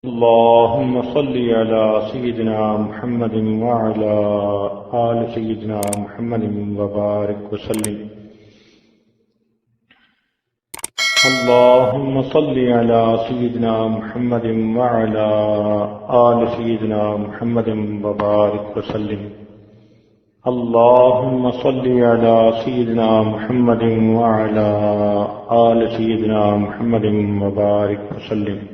اللهم صل على سيدنا محمد وعلى آل سيدنا محمد وبارك وسلم. اللهم صل على سيدنا محمد وعلى آل سيدنا محمد وبارك وسلم. اللهم صل على سيدنا محمد وعلى آل سيدنا محمد وبارك وسلم.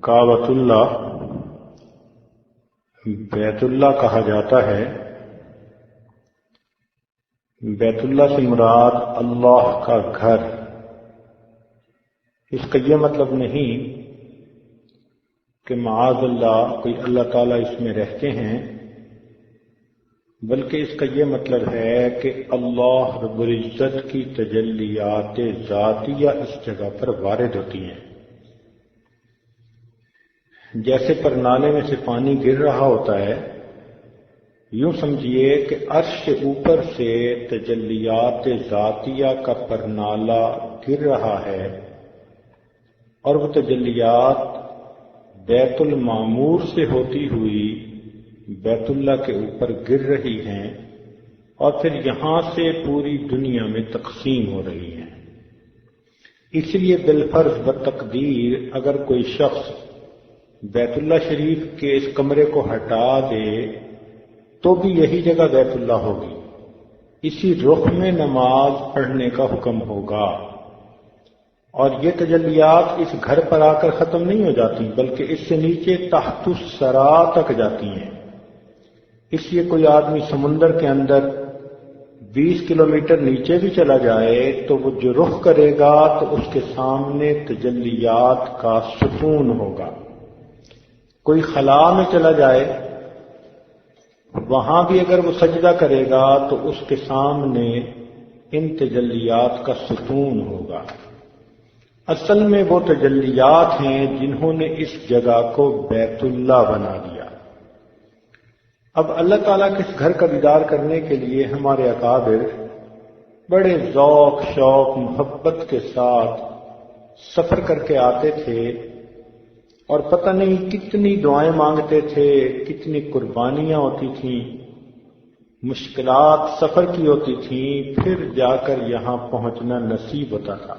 کعبۃ اللہ بیت اللہ کہا جاتا ہے. بیت اللہ سے مراد اللہ کا گھر. اس کا یہ مطلب نہیں کہ معاذ اللہ کوئی اللہ تعالیٰ اس میں رہتے ہیں، بلکہ اس کا یہ مطلب ہے کہ اللہ رب العزت کی تجلیات ذاتیہ اس جگہ پر وارد ہوتی ہیں. جیسے پر نالے میں سے پانی گر رہا ہوتا ہے، یوں سمجھیے کہ عرش سے اوپر سے تجلیات ذاتیہ کا پرنالہ گر رہا ہے، اور وہ تجلیات بیت المعمور سے ہوتی ہوئی بیت اللہ کے اوپر گر رہی ہیں اور پھر یہاں سے پوری دنیا میں تقسیم ہو رہی ہیں. اس لیے بالفرض بتقدیر اگر کوئی شخص بیت اللہ شریف کے اس کمرے کو ہٹا دے تو بھی یہی جگہ بیت اللہ ہوگی. اسی رخ میں نماز پڑھنے کا حکم ہوگا، اور یہ تجلیات اس گھر پر آ کر ختم نہیں ہو جاتی، بلکہ اس سے نیچے تحت الثری تک جاتی ہیں. اس لیے کوئی آدمی سمندر کے اندر 20 کلومیٹر نیچے بھی چلا جائے تو وہ جو رخ کرے گا تو اس کے سامنے تجلیات کا ستون ہوگا. کوئی خلا میں چلا جائے، وہاں بھی اگر وہ سجدہ کرے گا تو اس کے سامنے ان تجلیات کا ستون ہوگا. اصل میں وہ تجلیات ہیں جنہوں نے اس جگہ کو بیت اللہ بنا دیا. اب اللہ تعالیٰ کے اس گھر کا دیدار کرنے کے لیے ہمارے اکابر بڑے ذوق شوق محبت کے ساتھ سفر کر کے آتے تھے، اور پتہ نہیں کتنی دعائیں مانگتے تھے، کتنی قربانیاں ہوتی تھیں، مشکلات سفر کی ہوتی تھیں، پھر جا کر یہاں پہنچنا نصیب ہوتا تھا.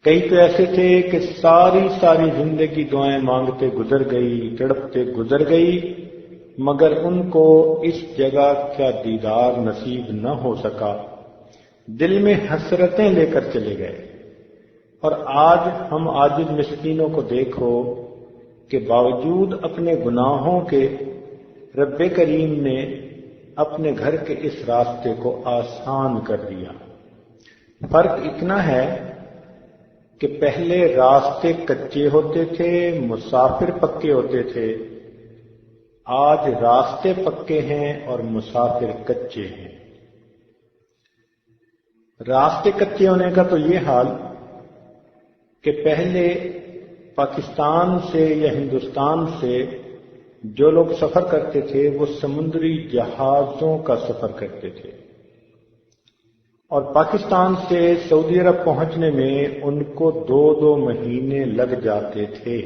کئی تو ایسے تھے کہ ساری زندگی دعائیں مانگتے گزر گئی، تڑپتے گزر گئی، مگر ان کو اس جگہ کا دیدار نصیب نہ ہو سکا. دل میں حسرتیں لے کر چلے گئے. اور آج ہم عاجز مسکینوں کو دیکھو کہ باوجود اپنے گناہوں کے رب کریم نے اپنے گھر کے اس راستے کو آسان کر دیا. فرق اتنا ہے کہ پہلے راستے کچے ہوتے تھے، مسافر پکے ہوتے تھے. آج راستے پکے ہیں اور مسافر کچے ہیں. راستے کچے ہونے کا تو یہ حال کہ پہلے پاکستان سے یا ہندوستان سے جو لوگ سفر کرتے تھے وہ سمندری جہازوں کا سفر کرتے تھے، اور پاکستان سے سعودی عرب پہنچنے میں ان کو 2 مہینے لگ جاتے تھے.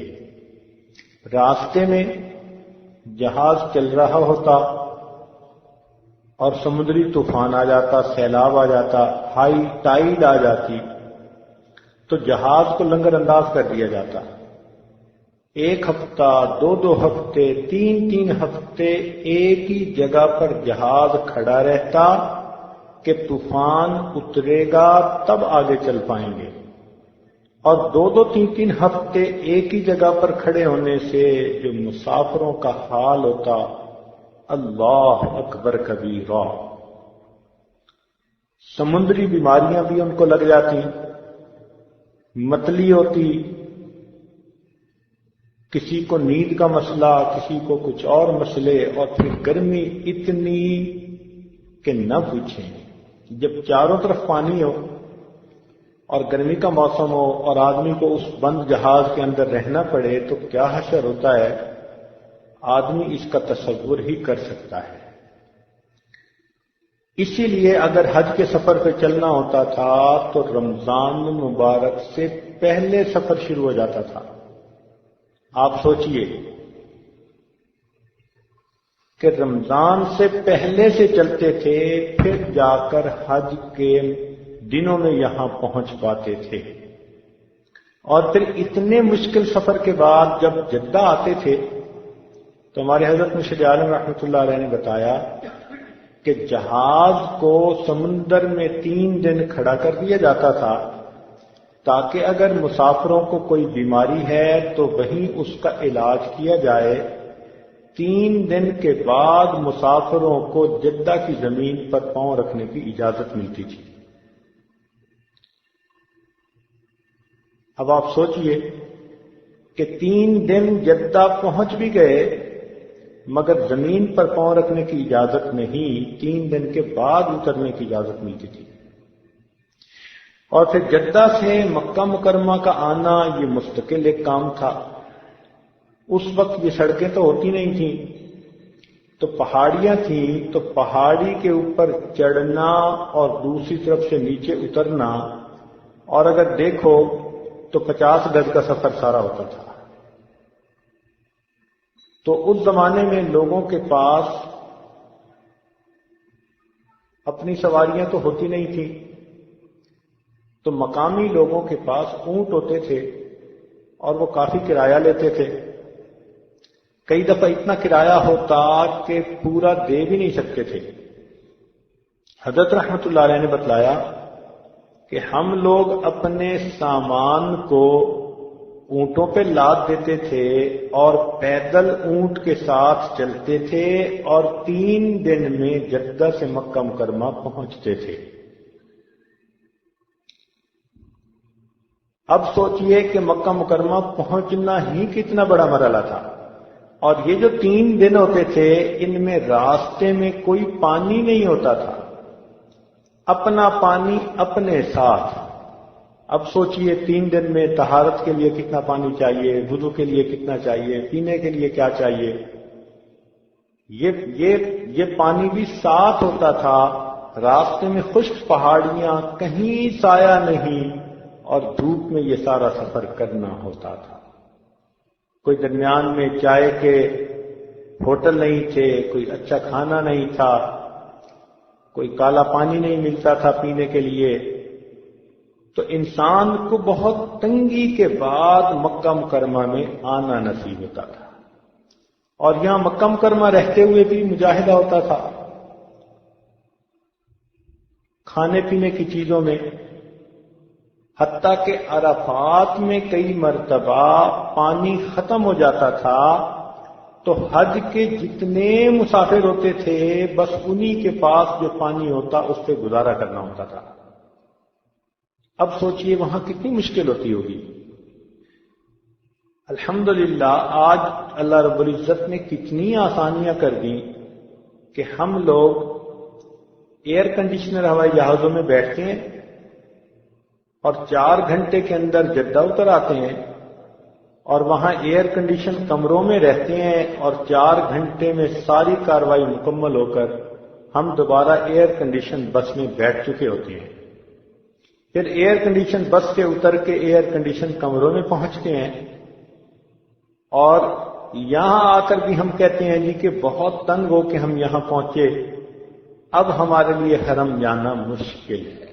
راستے میں جہاز چل رہا ہوتا اور سمندری طوفان آ جاتا، سیلاب آ جاتا، ہائی ٹائیڈ آ جاتی تو جہاز کو لنگر انداز کر دیا جاتا. 1 ہفتہ، 2 ہفتے، 3 ہفتے ایک ہی جگہ پر جہاز کھڑا رہتا کہ طوفان اترے گا تب آگے چل پائیں گے. اور 2-3 ہفتے ایک ہی جگہ پر کھڑے ہونے سے جو مسافروں کا حال ہوتا، اللہ اکبر کبیرہ. سمندری بیماریاں بھی ان کو لگ جاتی، متلی ہوتی، کسی کو نیند کا مسئلہ، کسی کو کچھ اور مسئلے، اور پھر گرمی اتنی کہ نہ پوچھیں. جب چاروں طرف پانی ہو اور گرمی کا موسم ہو اور آدمی کو اس بند جہاز کے اندر رہنا پڑے تو کیا حشر ہوتا ہے، آدمی اس کا تصور ہی کر سکتا ہے. اسی لیے اگر حج کے سفر پہ چلنا ہوتا تھا تو رمضان مبارک سے پہلے سفر شروع ہو جاتا تھا. آپ سوچئے کہ رمضان سے پہلے سے چلتے تھے، پھر جا کر حج کے دنوں میں یہاں پہنچ پاتے تھے، اور پھر اتنے مشکل سفر کے بعد جب جدہ آتے تھے تو ہمارے حضرت مرشد عالم رحمۃ اللہ علیہ نے بتایا کہ جہاز کو سمندر میں 3 دن کھڑا کر دیا جاتا تھا تاکہ اگر مسافروں کو کوئی بیماری ہے تو وہیں اس کا علاج کیا جائے. 3 دن کے بعد مسافروں کو جدہ کی زمین پر پاؤں رکھنے کی اجازت ملتی تھی. اب آپ سوچئے کہ 3 دن جدہ پہنچ بھی گئے مگر زمین پر پاؤں رکھنے کی اجازت نہیں، 3 دن کے بعد اترنے کی اجازت ملتی تھی. اور پھر جدہ سے مکہ مکرمہ کا آنا یہ مستقل ایک کام تھا. اس وقت یہ سڑکیں تو ہوتی نہیں تھیں، تو پہاڑیاں تھیں، تو پہاڑی کے اوپر چڑھنا اور دوسری طرف سے نیچے اترنا، اور اگر دیکھو تو 50 گز کا سفر سارا ہوتا تھا. تو اس زمانے میں لوگوں کے پاس اپنی سواریاں تو ہوتی نہیں تھیں، تو مقامی لوگوں کے پاس اونٹ ہوتے تھے اور وہ کافی کرایہ لیتے تھے. کئی دفعہ اتنا کرایہ ہوتا کہ پورا دے بھی نہیں سکتے تھے. حضرت رحمت اللہ علیہ نے بتلایا کہ ہم لوگ اپنے سامان کو اونٹوں پہ لاد دیتے تھے اور پیدل اونٹ کے ساتھ چلتے تھے اور 3 دن میں جدہ سے مکہ مکرمہ پہنچتے تھے. اب سوچئے کہ مکہ مکرمہ پہنچنا ہی کتنا بڑا مرحلہ تھا، اور یہ جو 3 دن ہوتے تھے ان میں راستے میں کوئی پانی نہیں ہوتا تھا، اپنا پانی اپنے ساتھ. اب سوچئے 3 دن میں طہارت کے لیے کتنا پانی چاہیے، وضو کے لیے کتنا چاہیے، پینے کے لیے کیا چاہیے. یہ پانی بھی ساتھ ہوتا تھا. راستے میں خشک پہاڑیاں، کہیں سایہ نہیں، اور دھوپ میں یہ سارا سفر کرنا ہوتا تھا. کوئی درمیان میں چائے کے ہوٹل نہیں تھے، کوئی اچھا کھانا نہیں تھا، کوئی کالا پانی نہیں ملتا تھا پینے کے لیے. تو انسان کو بہت تنگی کے بعد مکہ مکرمہ میں آنا نصیب ہوتا تھا. اور یہاں مکہ مکرمہ رہتے ہوئے بھی مجاہدہ ہوتا تھا. کھانے پینے کی چیزوں میں، حتیٰ کہ عرفات میں کئی مرتبہ پانی ختم ہو جاتا تھا تو حج کے جتنے مسافر ہوتے تھے بس انہی کے پاس جو پانی ہوتا اس سے گزارا کرنا ہوتا تھا. اب سوچئے وہاں کتنی مشکل ہوتی ہوگی. الحمدللہ آج اللہ رب العزت نے کتنی آسانیاں کر دیں کہ ہم لوگ ایئر کنڈیشنر ہوائی جہازوں میں بیٹھتے ہیں اور 4 گھنٹے کے اندر جدہ اتر آتے ہیں، اور وہاں ایئر کنڈیشن کمروں میں رہتے ہیں، اور 4 گھنٹے میں ساری کارروائی مکمل ہو کر ہم دوبارہ ایئر کنڈیشن بس میں بیٹھ چکے ہوتے ہیں. پھر ایئر کنڈیشن بس سے اتر کے ایئر کنڈیشن کمروں میں پہنچتے ہیں، اور یہاں آ کر بھی ہم کہتے ہیں جی کہ بہت تنگ ہو کہ ہم یہاں پہنچے، اب ہمارے لیے حرم جانا مشکل ہے.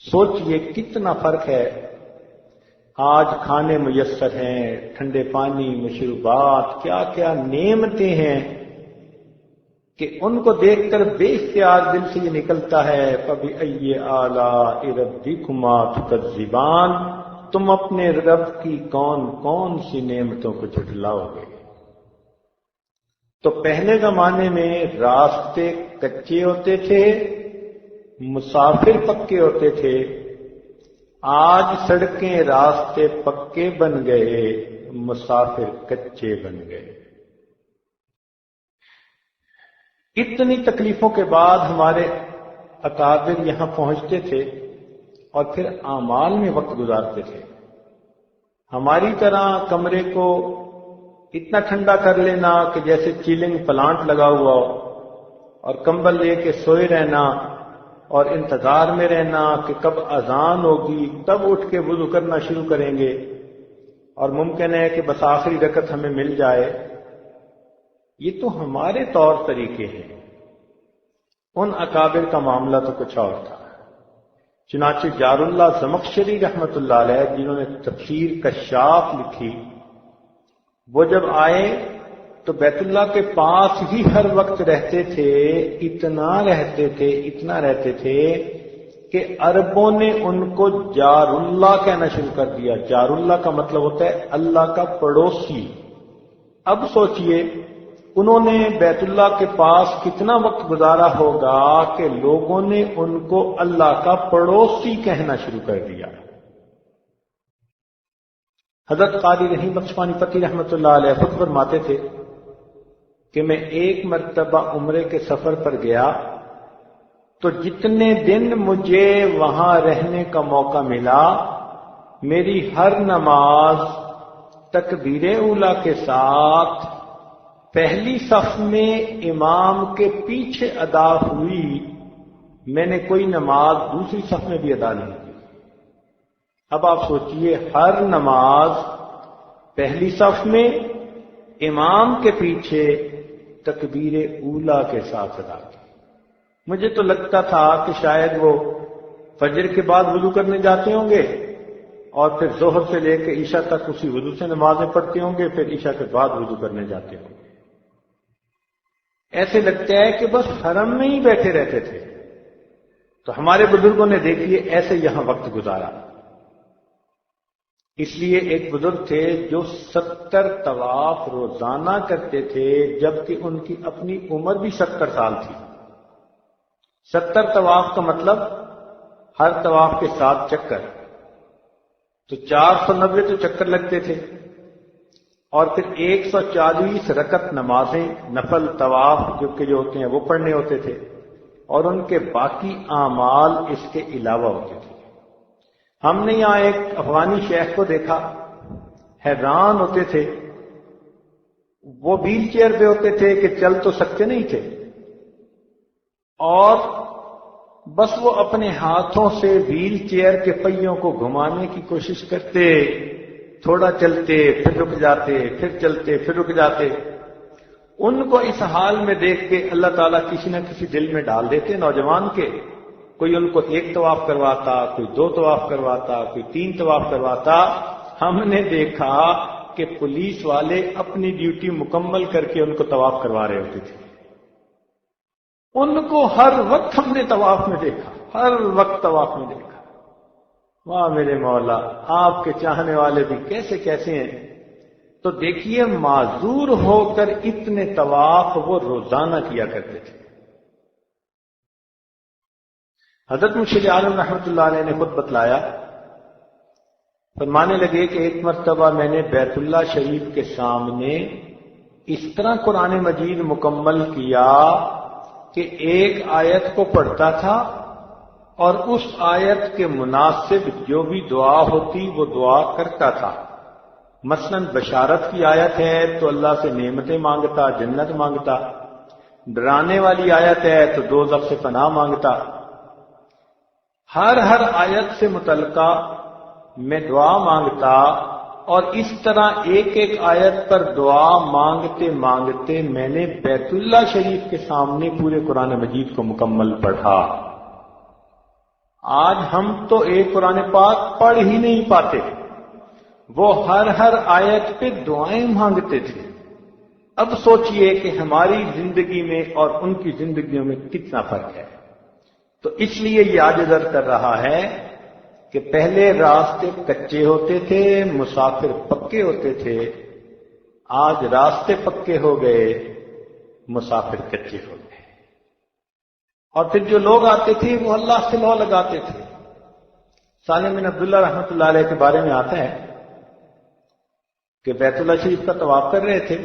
سوچئے کتنا فرق ہے. آج کھانے میسر ہیں، ٹھنڈے پانی، مشروبات، کیا کیا نعمتیں ہیں کہ ان کو دیکھ کر بے اختیار دل سے یہ نکلتا ہے فَبِأَيِّ آلَاءِ رَبِّكُمَا تُكَذِّبَانِ، تم اپنے رب کی کون کون سی نعمتوں کو جھٹلاؤ گے. تو پہلے زمانے میں راستے کچے ہوتے تھے، مسافر پکے ہوتے تھے. آج سڑکیں راستے پکے بن گئے، مسافر کچے بن گئے. اتنی تکلیفوں کے بعد ہمارے اکابر یہاں پہنچتے تھے اور پھر اعمال میں وقت گزارتے تھے. ہماری طرح کمرے کو اتنا ٹھنڈا کر لینا کہ جیسے چیلنگ پلانٹ لگا ہوا ہو اور کمبل لے کے سوئے رہنا اور انتظار میں رہنا کہ کب اذان ہوگی تب اٹھ کے وضو کرنا شروع کریں گے، اور ممکن ہے کہ بس آخری رکعت ہمیں مل جائے، یہ تو ہمارے طور طریقے ہیں۔ ان اکابر کا معاملہ تو کچھ اور تھا۔ چنانچہ جار اللہ زمخشری رحمۃ اللہ علیہ، جنہوں نے تفسیر کشاف لکھی، وہ جب آئے تو بیت اللہ کے پاس ہی ہر وقت رہتے تھے، اتنا رہتے تھے کہ عربوں نے ان کو جار اللہ کہنا شروع کر دیا۔ جار اللہ کا مطلب ہوتا ہے اللہ کا پڑوسی۔ اب سوچئے انہوں نے بیت اللہ کے پاس کتنا وقت گزارا ہوگا کہ لوگوں نے ان کو اللہ کا پڑوسی کہنا شروع کر دیا۔ حضرت قاضی رحیم بخش پانی پتی رحمۃ اللہ علیہ خود فرماتے تھے کہ میں ایک مرتبہ عمرے کے سفر پر گیا تو جتنے دن مجھے وہاں رہنے کا موقع ملا، میری ہر نماز تکبیر اولیٰ کے ساتھ پہلی صف میں امام کے پیچھے ادا ہوئی، میں نے کوئی نماز دوسری صف میں بھی ادا نہیں کی۔ اب آپ سوچئے، ہر نماز پہلی صف میں امام کے پیچھے تکبیر اولیٰ کے ساتھ ادا کی۔ مجھے تو لگتا تھا کہ شاید وہ فجر کے بعد وضو کرنے جاتے ہوں گے اور پھر ظہر سے لے کے عشاء تک اسی وضو سے نمازیں پڑھتے ہوں گے، پھر عشاء کے بعد وضو کرنے جاتے ہوں گے۔ ایسے لگتا ہے کہ بس حرم میں ہی بیٹھے رہتے تھے۔ تو ہمارے بزرگوں نے دیکھیے ایسے یہاں وقت گزارا۔ اس لیے ایک بزرگ تھے جو 70 طواف روزانہ کرتے تھے، جبکہ ان کی اپنی عمر بھی 70 سال تھی۔ 70 طواف کا مطلب ہر طواف کے 7 چکر، تو 490 تو چکر لگتے تھے، اور پھر 140 رکعت نمازیں نفل طواف جو ہوتے ہیں وہ پڑھنے ہوتے تھے، اور ان کے باقی اعمال اس کے علاوہ ہوتے تھے۔ ہم نے یہاں ایک افغانی شیخ کو دیکھا، حیران ہوتے تھے، وہ ویل چیئر پہ ہوتے تھے کہ چل تو سکتے نہیں تھے، اور بس وہ اپنے ہاتھوں سے ویل چیئر کے پہیوں کو گھمانے کی کوشش کرتے، تھوڑا چلتے پھر رک جاتے، پھر چلتے پھر رک جاتے۔ ان کو اس حال میں دیکھ کے اللہ تعالیٰ کسی نہ کسی دل میں ڈال دیتے نوجوان کے، کوئی ان کو 1 طواف کرواتا، کوئی 2 طواف کرواتا، کوئی 3 طواف کرواتا۔ ہم نے دیکھا کہ پولیس والے اپنی ڈیوٹی مکمل کر کے ان کو طواف کروا رہے ہوتے تھے۔ ان کو ہر وقت ہم نے طواف میں دیکھا، ہر وقت طواف میں دیکھا۔ واہ میرے مولا، آپ کے چاہنے والے بھی کیسے کیسے ہیں۔ تو دیکھیے، معذور ہو کر اتنے طواف وہ روزانہ کیا کرتے تھے۔ حضرت مرشد عالم رحمۃ اللہ علیہ نے خود بتلایا، فرمانے لگے کہ ایک مرتبہ میں نے بیت اللہ شریف کے سامنے اس طرح قرآن مجید مکمل کیا کہ ایک آیت کو پڑھتا تھا اور اس آیت کے مناسب جو بھی دعا ہوتی وہ دعا کرتا تھا۔ مثلا بشارت کی آیت ہے تو اللہ سے نعمتیں مانگتا، جنت مانگتا، ڈرانے والی آیت ہے تو دوزخ سے پناہ مانگتا۔ ہر آیت سے متعلقہ میں دعا مانگتا، اور اس طرح ایک آیت پر دعا مانگتے مانگتے میں نے بیت اللہ شریف کے سامنے پورے قرآن مجید کو مکمل پڑھا۔ آج ہم تو ایک قرآن پاک پڑھ ہی نہیں پاتے، وہ ہر آیت پہ دعائیں مانگتے تھے۔ اب سوچئے کہ ہماری زندگی میں اور ان کی زندگیوں میں کتنا فرق ہے۔ تو اس لیے یہ عاجز کر رہا ہے کہ پہلے راستے کچے ہوتے تھے، مسافر پکے ہوتے تھے، آج راستے پکے ہو گئے، مسافر کچے ہو گئے۔ اور پھر جو لوگ آتے تھے وہ اللہ سے لو لگاتے تھے۔ سالم بن عبداللہ رحمۃ اللہ علیہ کے بارے میں آتا ہے کہ بیت اللہ شریف کا طواف کر رہے تھے،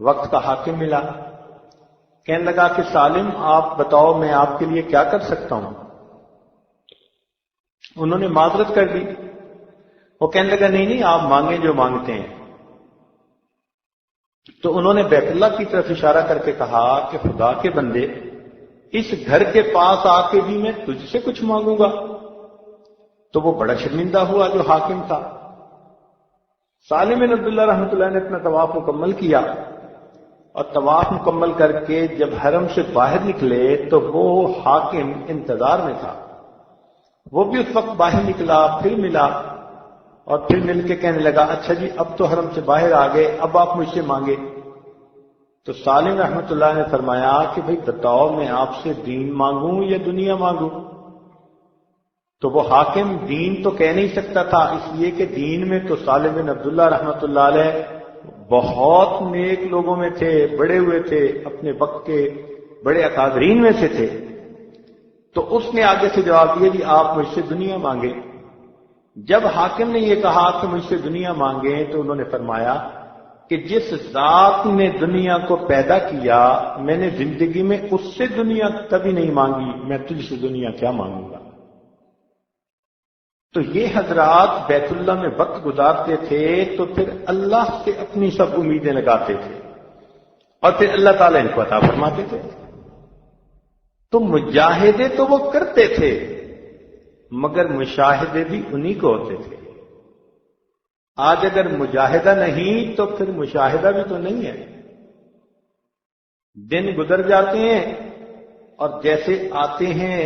وقت کا حاکم ملا، کہنے لگا کہ سالم آپ بتاؤ میں آپ کے لیے کیا کر سکتا ہوں۔ انہوں نے معذرت کر دی، وہ کہنے لگا نہیں آپ مانگیں جو مانگتے ہیں۔ تو انہوں نے بیت اللہ کی طرف اشارہ کر کے کہا کہ خدا کے بندے، اس گھر کے پاس آ کے بھی میں تجھ سے کچھ مانگوں گا؟ تو وہ بڑا شرمندہ ہوا جو حاکم تھا۔ سالم بن عبداللہ رحمۃ اللہ نے اپنا طواف مکمل کیا، اور طواف مکمل کر کے جب حرم سے باہر نکلے تو وہ حاکم انتظار میں تھا۔ وہ بھی اس وقت باہر نکلا، پھر ملا، اور پھر مل کے کہنے لگا اچھا جی اب تو حرم سے باہر آ گئے، اب آپ مجھ سے مانگے۔ تو سالم رحمۃ اللہ نے فرمایا کہ بھئی بتاؤ میں آپ سے دین مانگوں یا دنیا مانگوں؟ تو وہ حاکم دین تو کہہ نہیں سکتا تھا، اس لیے کہ دین میں تو سالم بن عبداللہ رحمۃ اللہ علیہ بہت نیک لوگوں میں تھے، بڑے ہوئے تھے، اپنے وقت کے بڑے اکابرین میں سے تھے۔ تو اس نے آگے سے جواب دیا جی آپ مجھ سے دنیا مانگے۔ جب حاکم نے یہ کہا کہ مجھ سے دنیا مانگے تو انہوں نے فرمایا کہ جس ذات نے دنیا کو پیدا کیا میں نے زندگی میں اس سے دنیا کبھی نہیں مانگی، میں تجھ سے دنیا کیا مانگوں گا؟ تو یہ حضرات بیت اللہ میں وقت گزارتے تھے تو پھر اللہ سے اپنی سب امیدیں لگاتے تھے، اور پھر اللہ تعالیٰ ان کو عطا فرماتے تھے۔ تو مجاہدے تو وہ کرتے تھے مگر مشاہدے بھی انہی کو ہوتے تھے۔ آج اگر مجاہدہ نہیں تو پھر مشاہدہ بھی تو نہیں ہے۔ دن گزر جاتے ہیں اور جیسے آتے ہیں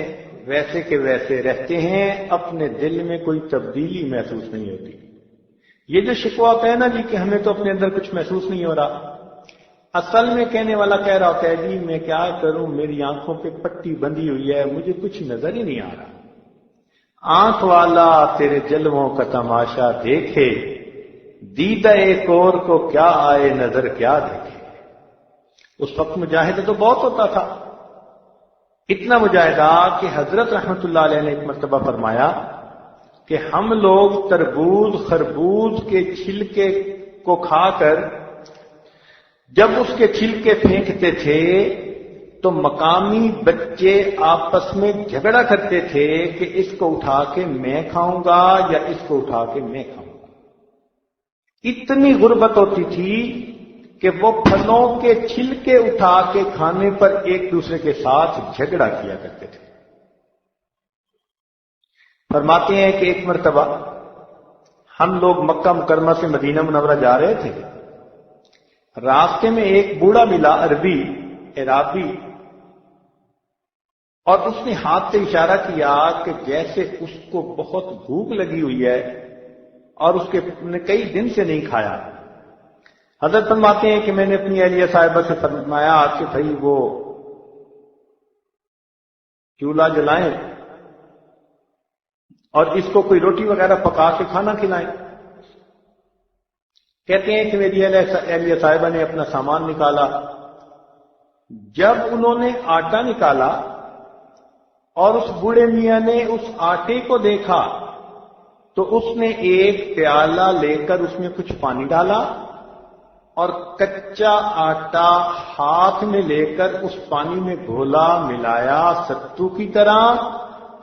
ویسے کے ویسے رہتے ہیں، اپنے دل میں کوئی تبدیلی محسوس نہیں ہوتی۔ یہ جو شکوہ ہوتا ہے نا جی کہ ہمیں تو اپنے اندر کچھ محسوس نہیں ہو رہا، اصل میں کہنے والا کہہ رہا ہوتا ہے جی میں کیا کروں، میری آنکھوں پہ پٹی بندھی ہوئی ہے، مجھے کچھ نظر ہی نہیں آ رہا۔ آنکھ والا تیرے جلووں کا تماشا دیکھے، دیدہ ایک اور کو کیا آئے نظر کیا دیکھے۔ اس وقت مجاہدہ تو بہت ہوتا تھا، اتنا مجاہدہ کہ حضرت رحمت اللہ علیہ نے ایک مرتبہ فرمایا کہ ہم لوگ تربوز خربوز کے چھلکے کو کھا کر جب اس کے چھلکے پھینکتے تھے تو مقامی بچے آپس میں جھگڑا کرتے تھے کہ اس کو اٹھا کے میں کھاؤں گا یا اس کو اٹھا کے میں کھاؤں گا۔ اتنی غربت ہوتی تھی کہ وہ پھلوں کے چھلکے اٹھا کے کھانے پر ایک دوسرے کے ساتھ جھگڑا کیا کرتے تھے۔ فرماتے ہیں کہ ایک مرتبہ ہم لوگ مکہ مکرمہ سے مدینہ منورہ جا رہے تھے، راستے میں ایک بوڑھا ملا عرابی، اور اس نے ہاتھ سے اشارہ کیا کہ جیسے اس کو بہت بھوک لگی ہوئی ہے اور اس کے نے کئی دن سے نہیں کھایا۔ حضرت فرماتے ہیں کہ میں نے اپنی اہلیہ صاحبہ سے فرمایا کہ بھائی وہ چولہا جلائیں اور اس کو کوئی روٹی وغیرہ پکا کے کھانا کھلائیں۔ کہتے ہیں کہ میری اہلیہ صاحبہ نے اپنا سامان نکالا، جب انہوں نے آٹا نکالا اور اس بوڑھے میاں نے اس آٹے کو دیکھا تو اس نے ایک پیالہ لے کر اس میں کچھ پانی ڈالا اور کچا آٹا ہاتھ میں لے کر اس پانی میں گھولا ملایا ستو کی طرح،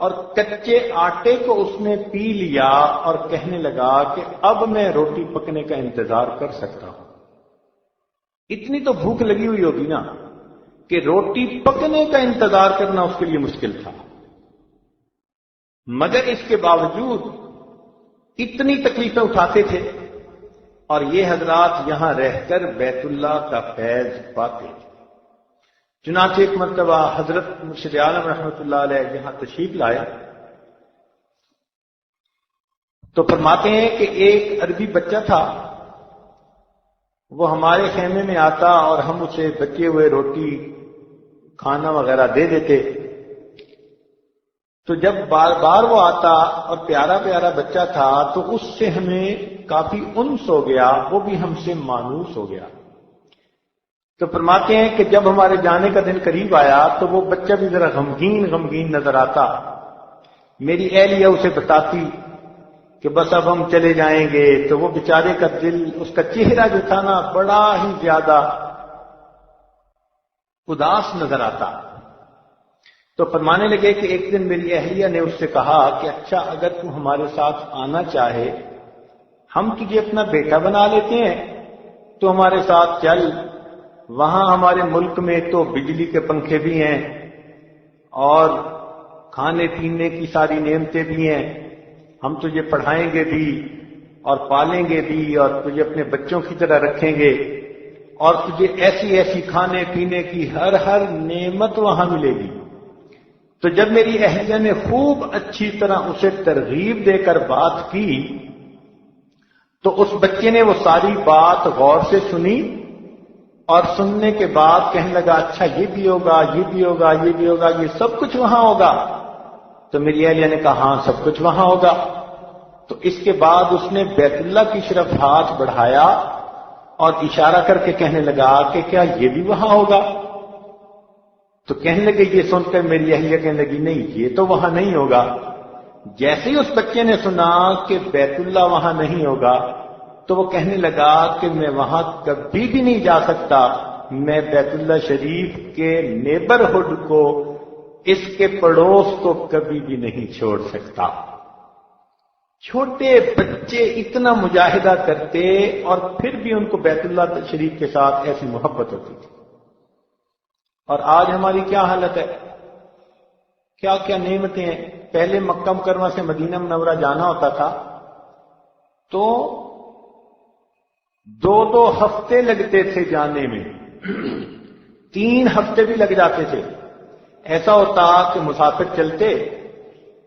اور کچے آٹے کو اس نے پی لیا اور کہنے لگا کہ اب میں روٹی پکنے کا انتظار کر سکتا ہوں۔ اتنی تو بھوک لگی ہوئی ہوگی نا کہ روٹی پکنے کا انتظار کرنا اس کے لیے مشکل تھا، مگر اس کے باوجود اتنی تکلیفیں اٹھاتے تھے، اور یہ حضرات یہاں رہ کر بیت اللہ کا فیض پاتے تھے۔ چنانچہ ایک مرتبہ حضرت مرشد عالم رحمۃ اللہ علیہ یہاں تشریف لائے تو فرماتے ہیں کہ ایک عربی بچہ تھا، وہ ہمارے خیمے میں آتا اور ہم اسے بچے ہوئے روٹی کھانا وغیرہ دے دیتے۔ تو جب بار بار وہ آتا اور پیارا پیارا بچہ تھا تو اس سے ہمیں کافی انس ہو گیا، وہ بھی ہم سے مانوس ہو گیا۔ تو فرماتے ہیں کہ جب ہمارے جانے کا دن قریب آیا تو وہ بچہ بھی ذرا غمگین نظر آتا۔ میری اہلیہ اسے بتاتی کہ بس اب ہم چلے جائیں گے، تو وہ بیچارے کا دل، اس کا چہرہ جو تھا نا بڑا ہی زیادہ اداس نظر آتا۔ تو فرمانے لگے کہ ایک دن میری اہلیہ نے اس سے کہا کہ اچھا اگر تو ہمارے ساتھ آنا چاہے ہم تجھے اپنا بیٹا بنا لیتے ہیں، تو ہمارے ساتھ چل، وہاں ہمارے ملک میں تو بجلی کے پنکھے بھی ہیں، اور کھانے پینے کی ساری نعمتیں بھی ہیں، ہم تجھے پڑھائیں گے بھی اور پالیں گے بھی اور تجھے اپنے بچوں کی طرح رکھیں گے، اور تجھے ایسی ایسی کھانے پینے کی ہر نعمت وہاں ملے گی۔ تو جب میری اہلیہ نے خوب اچھی طرح اسے ترغیب دے کر بات کی تو اس بچے نے وہ ساری بات غور سے سنی، اور سننے کے بعد کہنے لگا اچھا یہ بھی ہوگا، یہ بھی ہوگا، یہ بھی ہوگا، یہ سب کچھ وہاں ہوگا۔ تو میری اہلیہ نے کہا ہاں سب کچھ وہاں ہوگا۔ تو اس کے بعد اس نے بیت اللہ کی طرف ہاتھ بڑھایا اور اشارہ کر کے کہنے لگا کہ کیا یہ بھی وہاں ہوگا؟ تو کہنے لگے، یہ سن کر میری اہلیہ کہنے لگی نہیں یہ تو وہاں نہیں ہوگا۔ جیسے ہی اس بچے نے سنا کہ بیت اللہ وہاں نہیں ہوگا تو وہ کہنے لگا کہ میں وہاں کبھی بھی نہیں جا سکتا، میں بیت اللہ شریف کے نیبرہڈ کو، اس کے پڑوس کو کبھی بھی نہیں چھوڑ سکتا۔ چھوٹے بچے اتنا مجاہدہ کرتے اور پھر بھی ان کو بیت اللہ شریف کے ساتھ ایسی محبت ہوتی تھی۔ اور آج ہماری کیا حالت ہے، کیا کیا نعمتیں ہیں۔ پہلے مکہ مکرمہ سے مدینہ منورہ جانا ہوتا تھا تو 2 ہفتے لگتے تھے جانے میں، 3 ہفتے بھی لگ جاتے تھے۔ ایسا ہوتا کہ مسافر چلتے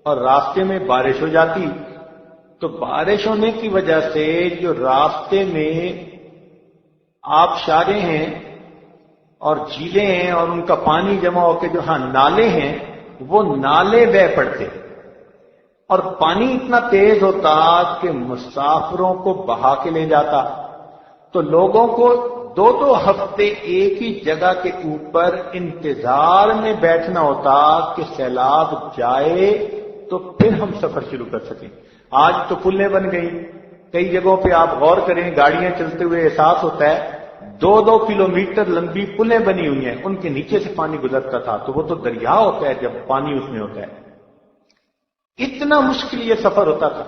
اور راستے میں بارش ہو جاتی، تو بارش ہونے کی وجہ سے جو راستے میں آبشاریں ہیں اور جھیلیں ہیں اور ان کا پانی جمع ہو کے جو نالے ہیں وہ نالے بہہ پڑتے، اور پانی اتنا تیز ہوتا کہ مسافروں کو بہا کے لے جاتا۔ تو لوگوں کو 2 ہفتے ایک ہی جگہ کے اوپر انتظار میں بیٹھنا ہوتا کہ سیلاب جائے تو پھر ہم سفر شروع کر سکیں۔ آج تو پلیں بن گئی، کئی جگہوں پہ آپ غور کریں گاڑیاں چلتے ہوئے احساس ہوتا ہے 2 کلومیٹر لمبی پلیں بنی ہوئی ہیں، ان کے نیچے سے پانی گزرتا تھا تو وہ تو دریا ہوتا ہے جب پانی اس میں ہوتا ہے۔ اتنا مشکل یہ سفر ہوتا تھا۔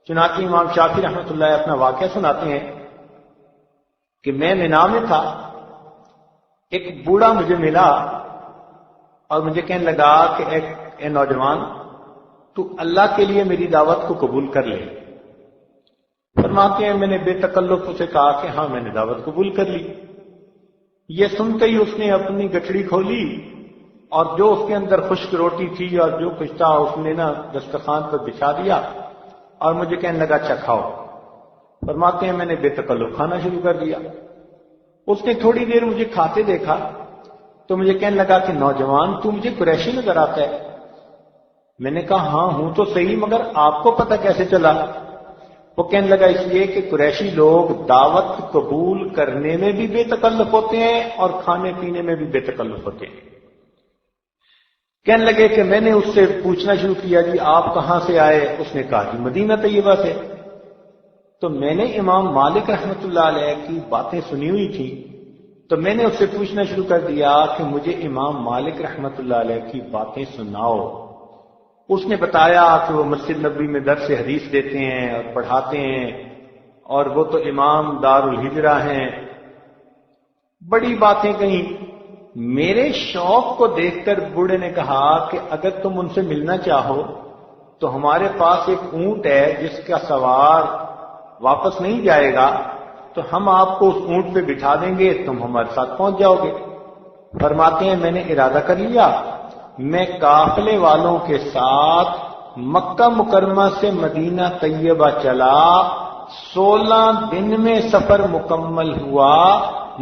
چنانچہ امام شافعی رحمۃ اللہ اپنا واقعہ سناتے ہیں کہ میں مینا میں تھا، ایک بوڑھا مجھے ملا اور مجھے کہنے لگا کہ اے نوجوان، تو اللہ کے لیے میری دعوت کو قبول کر لے۔ فرماتے ہیں میں نے بے تکلف اسے کہا کہ ہاں میں نے دعوت قبول کر لی۔ یہ سنتے ہی اس نے اپنی گٹھڑی کھولی اور جو اس کے اندر خشک روٹی تھی اور جو کچھ تھا اس نے دسترخوان پر بچھا دیا اور مجھے کہنے لگا اچھا کھاؤ۔ فرماتے ہیں میں نے بے تکلف کھانا شروع کر دیا۔ اس نے تھوڑی دیر مجھے کھاتے دیکھا تو مجھے کہنے لگا کہ نوجوان تو مجھے قریشی نظر آتا ہے۔ میں نے کہا ہاں ہوں تو صحیح، مگر آپ کو پتہ کیسے چلا؟ وہ کہنے لگا اس لیے کہ قریشی لوگ دعوت قبول کرنے میں بھی بے تکلف ہوتے ہیں اور کھانے پینے میں بھی بے تکلف ہوتے ہیں۔ کہنے لگے کہ میں نے اس سے پوچھنا شروع کیا جی آپ کہاں سے آئے؟ اس نے کہا جی مدینہ طیبہ سے۔ تو میں نے امام مالک رحمۃ اللہ علیہ کی باتیں سنی ہوئی تھی، تو میں نے اس سے پوچھنا شروع کر دیا کہ مجھے امام مالک رحمۃ اللہ علیہ کی باتیں سناؤ۔ اس نے بتایا کہ وہ مسجد نبوی میں درس حدیث دیتے ہیں اور پڑھاتے ہیں اور وہ تو امام دار الہجرہ ہیں۔ بڑی باتیں کہیں۔ میرے شوق کو دیکھ کر بوڑھے نے کہا کہ اگر تم ان سے ملنا چاہو تو ہمارے پاس ایک اونٹ ہے جس کا سوار واپس نہیں جائے گا، تو ہم آپ کو اس اونٹ پہ بٹھا دیں گے، تم ہمارے ساتھ پہنچ جاؤ گے۔ فرماتے ہیں میں نے ارادہ کر لیا، میں قافلے والوں کے ساتھ مکہ مکرمہ سے مدینہ طیبہ چلا، 16 دن میں سفر مکمل ہوا،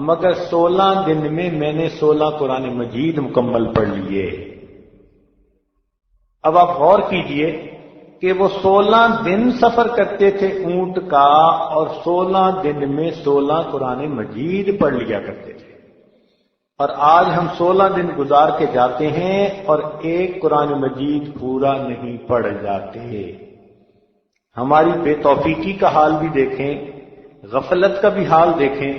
مگر 16 دن میں نے 16 قرآن مجید مکمل پڑھ لیے۔ اب آپ غور کیجئے کہ وہ 16 دن سفر کرتے تھے اونٹ کا اور 16 دن میں 16 قرآن مجید پڑھ لیا کرتے تھے، اور آج ہم 16 دن گزار کے جاتے ہیں اور ایک قرآن مجید پورا نہیں پڑھ جاتے۔ ہماری بے توفیقی کا حال بھی دیکھیں، غفلت کا بھی حال دیکھیں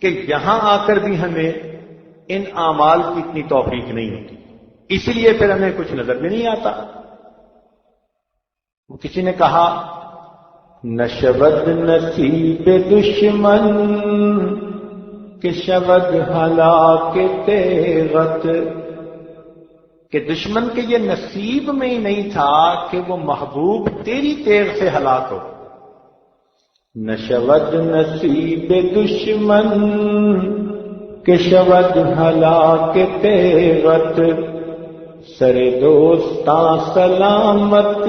کہ یہاں آ کر بھی ہمیں ان اعمال کی اتنی توفیق نہیں ہوتی، اس لیے پھر ہمیں کچھ نظر بھی نہیں آتا۔ کسی نے کہا نشود نصیب دشمن کہ شود ہلاک تیغت، کہ دشمن کے یہ نصیب میں ہی نہیں تھا کہ وہ محبوب تیری تیغ سے ہلاک ہو. نشود نصیب دشمن کہ شود ہلاک تیغت، سر دوستاں سلامت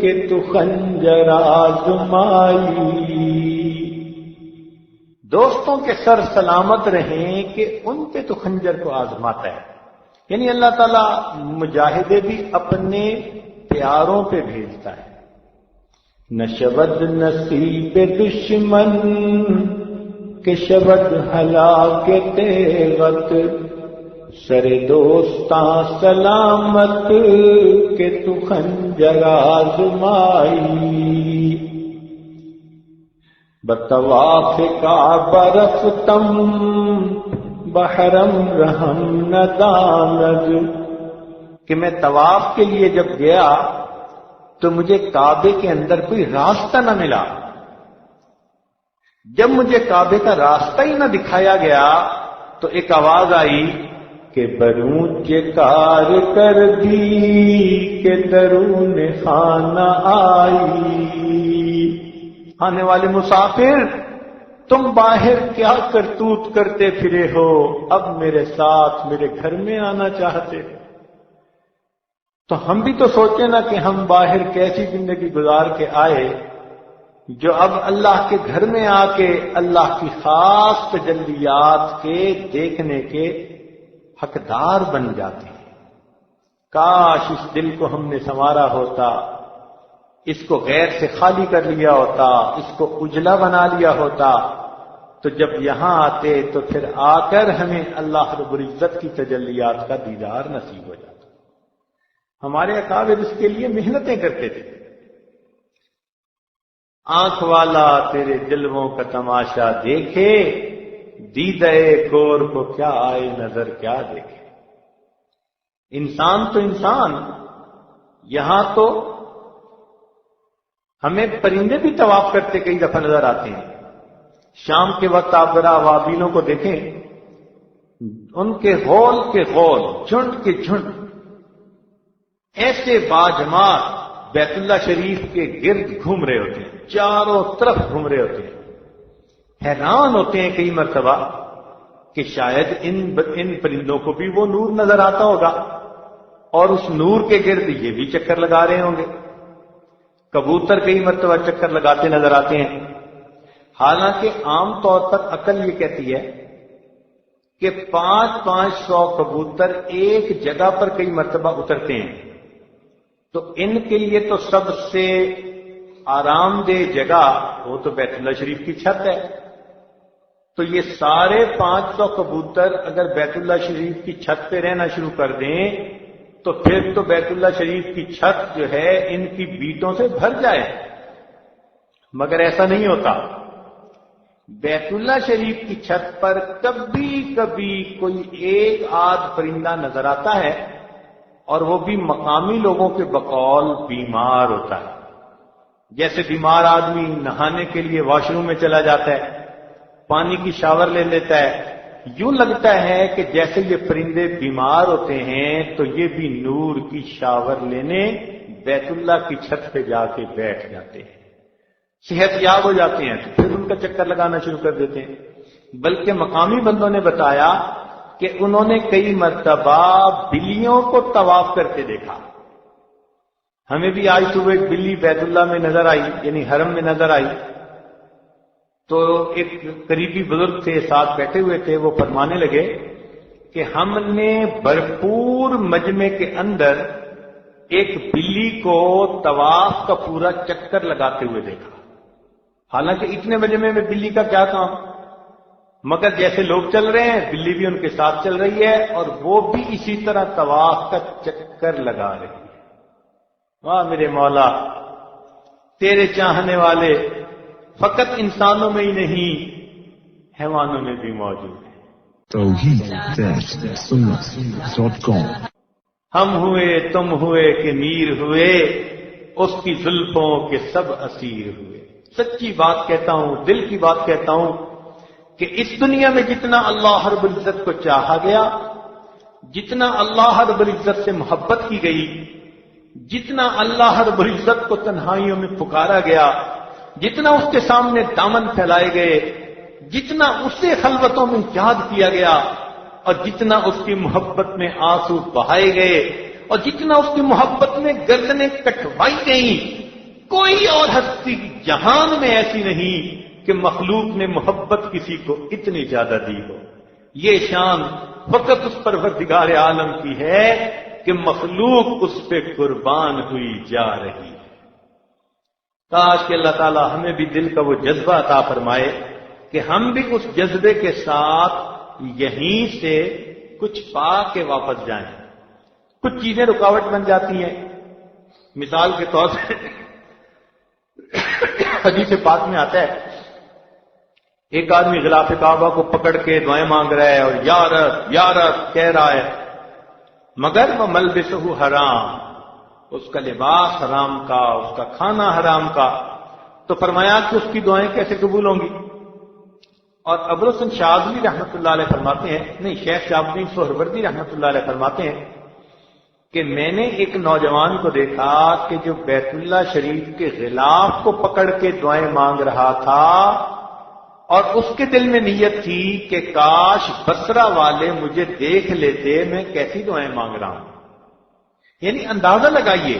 کہ تو خنجر آزمائی. دوستوں کے سر سلامت رہیں کہ ان پہ تو خنجر کو آزماتا ہے. یعنی اللہ تعالیٰ مجاہدے بھی اپنے پیاروں پہ بھیجتا ہے. نشود نصیب دشمن کہ شود ہلاک تیغت، سر دوستاں سلامت کہ تو خنجر آزمائی. بطواف کعبہ رفتم بحرم رحم نداند، کہ میں طواف کے لیے جب گیا تو مجھے کعبے کے اندر کوئی راستہ نہ ملا. جب مجھے کعبے کا راستہ ہی نہ دکھایا گیا تو ایک آواز آئی کہ برونچ کار کر دی کہ درون خانہ آئی. آنے والے مسافر، تم باہر کیا کرتوت کرتے پھرے ہو، اب میرے ساتھ میرے گھر میں آنا چاہتے ہو. تو ہم بھی تو سوچیں نا کہ ہم باہر کیسی زندگی گزار کے آئے جو اب اللہ کے گھر میں آ کے اللہ کی خاص تجلیات کے دیکھنے کے حقدار بن جاتے ہیں. کاش اس دل کو ہم نے سنوارا ہوتا، اس کو غیر سے خالی کر لیا ہوتا، اس کو اجلا بنا لیا ہوتا، تو جب یہاں آتے تو پھر آ کر ہمیں اللہ رب العزت کی تجلیات کا دیدار نصیب ہو جاتا. ہمارے اکابر اس کے لیے محنتیں کرتے تھے. آنکھ والا تیرے جلووں کا تماشا دیکھے، دیدہ کور کو کیا آئے نظر کیا دیکھے. انسان تو انسان، یہاں تو ہمیں پرندے بھی طواف کرتے کئی دفعہ نظر آتے ہیں. شام کے وقت آپ ذرا اوابیلوں کو دیکھیں، ان کے غول کے غول، جھنڈ کے جھنڈ ایسے باجماعت بیت اللہ شریف کے گرد گھوم رہے ہوتے ہیں، چاروں طرف گھوم رہے ہوتے ہیں. حیران ہوتے ہیں کئی مرتبہ کہ شاید ان پرندوں کو بھی وہ نور نظر آتا ہوگا اور اس نور کے گرد یہ بھی چکر لگا رہے ہوں گے. کبوتر کئی مرتبہ چکر لگاتے نظر آتے ہیں. حالانکہ عام طور پر عقل یہ کہتی ہے کہ 500 کبوتر ایک جگہ پر کئی مرتبہ اترتے ہیں، تو ان کے لیے تو سب سے آرام دہ جگہ وہ تو بیت اللہ شریف کی چھت ہے. تو یہ سارے 500 کبوتر اگر بیت اللہ شریف کی چھت پہ رہنا شروع کر دیں تو پھر تو بیت اللہ شریف کی چھت جو ہے ان کی بیٹوں سے بھر جائے. مگر ایسا نہیں ہوتا. بیت اللہ شریف کی چھت پر کبھی کبھی کوئی ایک آدھ پرندہ نظر آتا ہے، اور وہ بھی مقامی لوگوں کے بقول بیمار ہوتا ہے. جیسے بیمار آدمی نہانے کے لیے واش روم میں چلا جاتا ہے، پانی کی شاور لے لیتا ہے، یوں لگتا ہے کہ جیسے یہ پرندے بیمار ہوتے ہیں تو یہ بھی نور کی شاور لینے بیت اللہ کی چھت پہ جا کے بیٹھ جاتے ہیں، صحت یاب ہو جاتے ہیں، تو پھر ان کا چکر لگانا شروع کر دیتے ہیں. بلکہ مقامی بندوں نے بتایا کہ انہوں نے کئی مرتبہ بلیوں کو طواف کرتے دیکھا. ہمیں بھی آج صبح ایک بلی بیت اللہ میں نظر آئی، یعنی حرم میں نظر آئی. تو ایک قریبی بزرگ تھے، ساتھ بیٹھے ہوئے تھے، وہ فرمانے لگے کہ ہم نے بھرپور مجمع کے اندر ایک بلی کو طواف کا پورا چکر لگاتے ہوئے دیکھا. حالانکہ اتنے مجمع میں بلی کا کیا کام، مگر جیسے لوگ چل رہے ہیں بلی بھی ان کے ساتھ چل رہی ہے اور وہ بھی اسی طرح طواف کا چکر لگا رہی ہے. واہ میرے مولا، تیرے چاہنے والے فقط انسانوں میں ہی نہیں حیوانوں میں بھی موجود ہیں. توحید.com ہم ہوئے تم ہوئے کہ میر ہوئے، اس کی زلفوں کے سب اسیر ہوئے. سچی بات کہتا ہوں، دل کی بات کہتا ہوں کہ اس دنیا میں جتنا اللہ رب العزت کو چاہا گیا جتنا اللہ رب العزت سے محبت کی گئی، جتنا اللہ رب العزت کو تنہائیوں میں پکارا گیا، جتنا اس کے سامنے دامن پھیلائے گئے، جتنا اسے خلوتوں میں یاد کیا گیا، اور جتنا اس کی محبت میں آنسو بہائے گئے، اور جتنا اس کی محبت میں گردنیں کٹوائی گئیں، کوئی اور ہستی جہان میں ایسی نہیں کہ مخلوق نے محبت کسی کو اتنی زیادہ دی ہو۔ یہ شان فقط اس پروردگار عالم کی ہے کہ مخلوق اس پہ قربان ہوئی جا رہی ہے۔ کاش کہ اللہ تعالی ہمیں بھی دل کا وہ جذبہ عطا فرمائے کہ ہم بھی اس جذبے کے ساتھ یہیں سے کچھ پا کے واپس جائیں۔ کچھ چیزیں رکاوٹ بن جاتی ہیں، مثال کے طور پر حدیث پاک میں آتا ہے ایک آدمی غلاف کعبہ کو پکڑ کے دعائیں مانگ رہا ہے اور یا رب یا رب کہہ رہا ہے، مگر وہ ملبسہ حرام، اس کا لباس حرام کا، اس کا کھانا حرام کا، تو فرمایا کہ اس کی دعائیں کیسے قبول ہوں گی؟ اور ابوالحسن شاذلی رحمۃ اللہ علیہ فرماتے ہیں، نہیں شیخ شہاب الدین سہروردی رحمۃ اللہ علیہ فرماتے ہیں کہ میں نے ایک نوجوان کو دیکھا کہ جو بیت اللہ شریف کے غلاف کو پکڑ کے دعائیں مانگ رہا تھا، اور اس کے دل میں نیت تھی کہ کاش بصرہ والے مجھے دیکھ لیتے میں کیسی دعائیں مانگ رہا ہوں۔ یعنی اندازہ لگائیے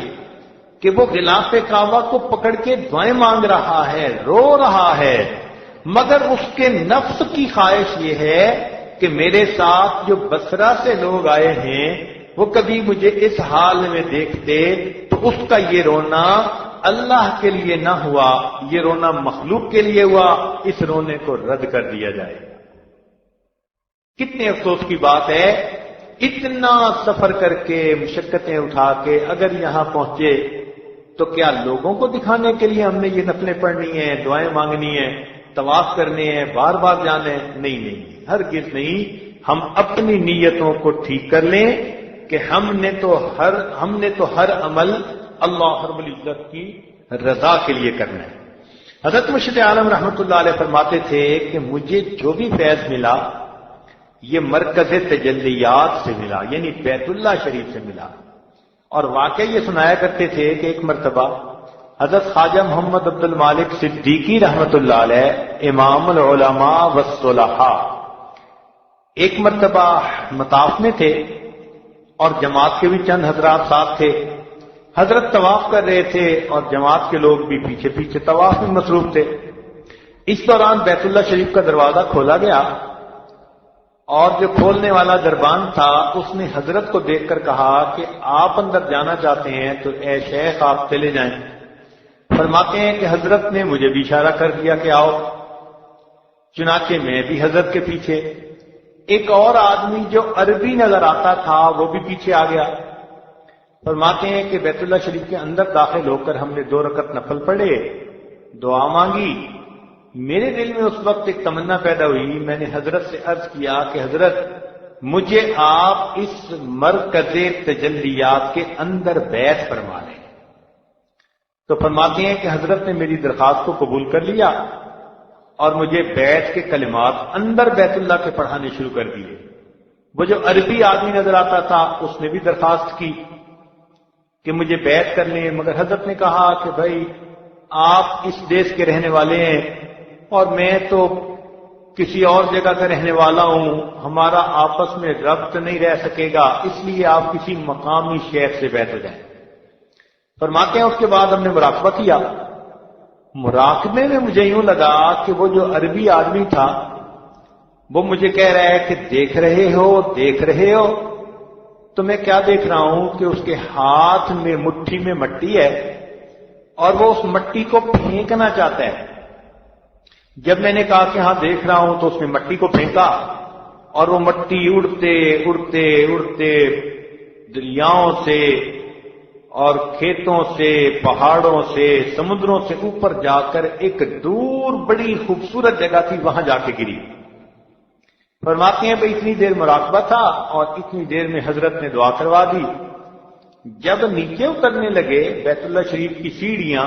کہ وہ غلاف کعبہ کو پکڑ کے دعائیں مانگ رہا ہے، رو رہا ہے، مگر اس کے نفس کی خواہش یہ ہے کہ میرے ساتھ جو بصرہ سے لوگ آئے ہیں وہ کبھی مجھے اس حال میں دیکھتے تو اس کا یہ رونا اللہ کے لیے نہ ہوا، یہ رونا مخلوق کے لیے ہوا، اس رونے کو رد کر دیا جائے۔ کتنے افسوس کی بات ہے، اتنا سفر کر کے مشقتیں اٹھا کے اگر یہاں پہنچے تو کیا لوگوں کو دکھانے کے لیے ہم نے یہ نفلیں پڑھنی ہیں، دعائیں مانگنی ہیں، طواف کرنے ہیں، بار بار جانے ہیں؟ نہیں نہیں، ہرگز نہیں۔ ہم اپنی نیتوں کو ٹھیک کر لیں کہ ہم نے تو ہر عمل اللہ رب العزت کی رضا کے لیے کرنا ہے۔ حضرت مرشد عالم رحمۃ اللہ علیہ فرماتے تھے کہ مجھے جو بھی فیض ملا یہ مرکز تجلیات سے ملا، یعنی بیت اللہ شریف سے ملا۔ اور واقعہ یہ سنایا کرتے تھے کہ ایک مرتبہ حضرت خواجہ محمد عبد المالک صدیقی رحمۃ اللہ علیہ امام العلماء والصلحاء ایک مرتبہ مطاف میں تھے اور جماعت کے بھی چند حضرات ساتھ تھے۔ حضرت طواف کر رہے تھے اور جماعت کے لوگ بھی پیچھے پیچھے طواف میں مصروف تھے۔ اس دوران بیت اللہ شریف کا دروازہ کھولا گیا اور جو کھولنے والا دربان تھا اس نے حضرت کو دیکھ کر کہا کہ آپ اندر جانا چاہتے ہیں تو اے شیخ آپ چلے جائیں۔ فرماتے ہیں کہ حضرت نے مجھے بھی اشارہ کر دیا کہ آؤ، چنانچہ میں بھی حضرت کے پیچھے۔ ایک اور آدمی جو عربی نظر آتا تھا وہ بھی پیچھے آ گیا۔ فرماتے ہیں کہ بیت اللہ شریف کے اندر داخل ہو کر ہم نے 2 رکعت نفل پڑھے، دعا مانگی۔ میرے دل میں اس وقت ایک تمنا پیدا ہوئی، میں نے حضرت سے عرض کیا کہ حضرت مجھے آپ اس مرکز تجلیات کے اندر بیعت فرما لیں۔ تو فرماتے ہیں کہ حضرت نے میری درخواست کو قبول کر لیا اور مجھے بیعت کے کلمات اندر بیت اللہ کے پڑھانے شروع کر دیے۔ وہ جو عربی آدمی نظر آتا تھا اس نے بھی درخواست کی کہ مجھے بیعت کر لیں، مگر حضرت نے کہا کہ بھائی آپ اس دیش کے رہنے والے ہیں اور میں تو کسی اور جگہ کا رہنے والا ہوں، ہمارا آپس میں ربط نہیں رہ سکے گا، اس لیے آپ کسی مقامی شیخ سے بیعت ہو جائیں۔ فرماتے ہیں اس کے بعد ہم نے مراقبہ کیا۔ مراقبے میں مجھے یوں لگا کہ وہ جو عربی آدمی تھا وہ مجھے کہہ رہا ہے کہ دیکھ رہے ہو، تو میں کیا دیکھ رہا ہوں کہ اس کے ہاتھ میں مٹھی میں مٹی ہے اور وہ اس مٹی کو پھینکنا چاہتا ہے۔ جب میں نے کہا کہ ہاں دیکھ رہا ہوں تو اس نے مٹی کو پھینکا اور وہ مٹی اڑتے اڑتے اڑتے دریاؤں سے اور کھیتوں سے، پہاڑوں سے، سمندروں سے اوپر جا کر ایک دور بڑی خوبصورت جگہ تھی وہاں جا کے گری۔ فرماتے ہیں بھائی اتنی دیر مراقبہ تھا اور اتنی دیر میں حضرت نے دعا کروا دی۔ جب نیچے اترنے لگے بیت اللہ شریف کی سیڑھیاں،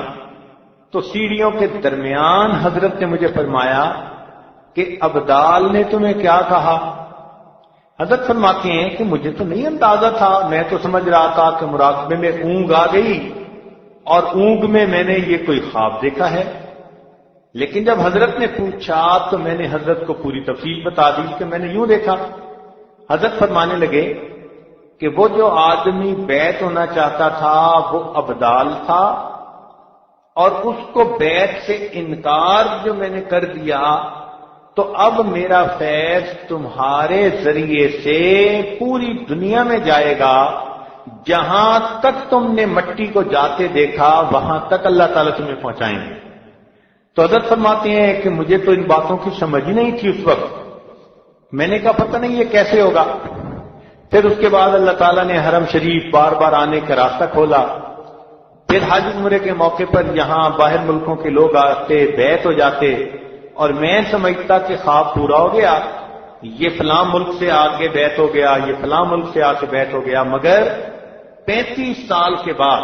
تو سیڑھیوں کے درمیان حضرت نے مجھے فرمایا کہ ابدال نے تمہیں کیا کہا؟ حضرت فرماتے ہیں کہ مجھے تو نہیں اندازہ تھا، میں تو سمجھ رہا تھا کہ مراقبے میں اونگ آ گئی اور اونگ میں میں نے یہ کوئی خواب دیکھا ہے، لیکن جب حضرت نے پوچھا تو میں نے حضرت کو پوری تفصیل بتا دی کہ میں نے یوں دیکھا۔ حضرت فرمانے لگے کہ وہ جو آدمی بیعت ہونا چاہتا تھا وہ ابدال تھا، اور اس کو بیعت سے انکار جو میں نے کر دیا، تو اب میرا فیض تمہارے ذریعے سے پوری دنیا میں جائے گا، جہاں تک تم نے مٹی کو جاتے دیکھا وہاں تک اللہ تعالیٰ تمہیں پہنچائیں گے۔ تو حضرت فرماتے ہیں کہ مجھے تو ان باتوں کی سمجھ ہی نہیں تھی اس وقت، میں نے کہا پتہ نہیں یہ کیسے ہوگا۔ پھر اس کے بعد اللہ تعالیٰ نے حرم شریف بار بار آنے کا راستہ کھولا، پھر حج عمرے کے موقع پر یہاں باہر ملکوں کے لوگ آتے، بیعت ہو جاتے، اور میں سمجھتا کہ خواب پورا ہو گیا، یہ فلاں ملک سے آگے بیعت ہو گیا، یہ فلاں ملک سے آگے بیعت ہو گیا، مگر 35 سال کے بعد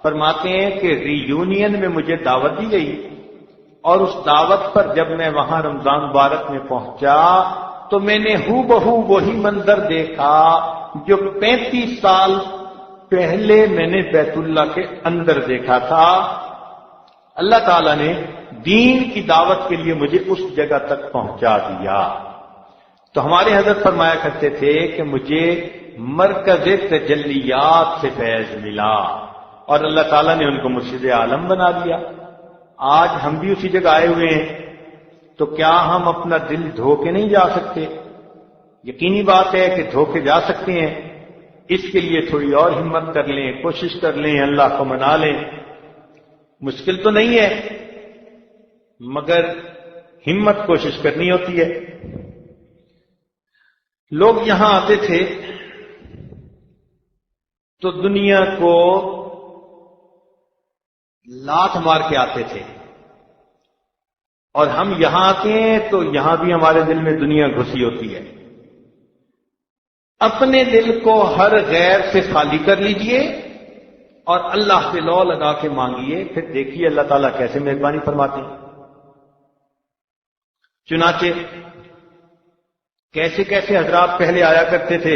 فرماتے ہیں کہ ری یونین میں مجھے دعوت دی گئی، اور اس دعوت پر جب میں وہاں رمضان مبارک میں پہنچا تو میں نے ہو بہو وہی منظر دیکھا جو 35 سال پہلے میں نے بیت اللہ کے اندر دیکھا تھا۔ اللہ تعالیٰ نے دین کی دعوت کے لیے مجھے اس جگہ تک پہنچا دیا۔ تو ہمارے حضرت فرمایا کرتے تھے کہ مجھے مرکز تجلیات سے فیض ملا، اور اللہ تعالیٰ نے ان کو مرشد عالم بنا دیا۔ آج ہم بھی اسی جگہ آئے ہوئے ہیں، تو کیا ہم اپنا دل دھو کے نہیں جا سکتے؟ یقینی بات ہے کہ دھو کے جا سکتے ہیں، اس کے لیے تھوڑی اور ہمت کر لیں، کوشش کر لیں، اللہ کو منا لیں۔ مشکل تو نہیں ہے، مگر ہمت کوشش کرنی ہوتی ہے۔ لوگ یہاں آتے تھے تو دنیا کو لات مار کے آتے تھے، اور ہم یہاں آتے ہیں تو یہاں بھی ہمارے دل میں دنیا گھسی ہوتی ہے۔ اپنے دل کو ہر غیر سے خالی کر لیجئے اور اللہ سے لو لگا کے مانگیے، پھر دیکھیے اللہ تعالیٰ کیسے مہربانی فرماتے ہیں۔ چنانچہ کیسے کیسے حضرات پہلے آیا کرتے تھے،